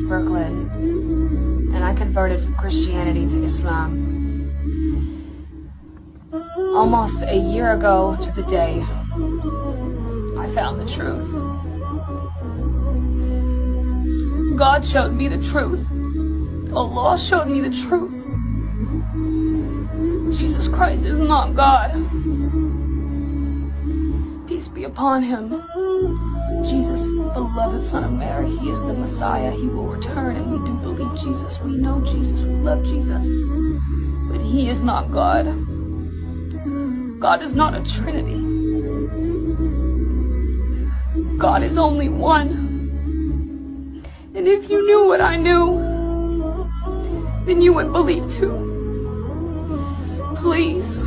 Brooklyn, and I converted from Christianity to Islam. Almost a year ago to the day, I found the truth. God showed me the truth. Allah showed me the truth. Jesus Christ is not God. Peace be upon him. Jesus, beloved Son of Mary, he is the Messiah. He will return, and we do believe Jesus. We know Jesus. We love Jesus. But he is not God. God is not a Trinity. God is only one. And if you knew what I knew, then you would believe too. Please,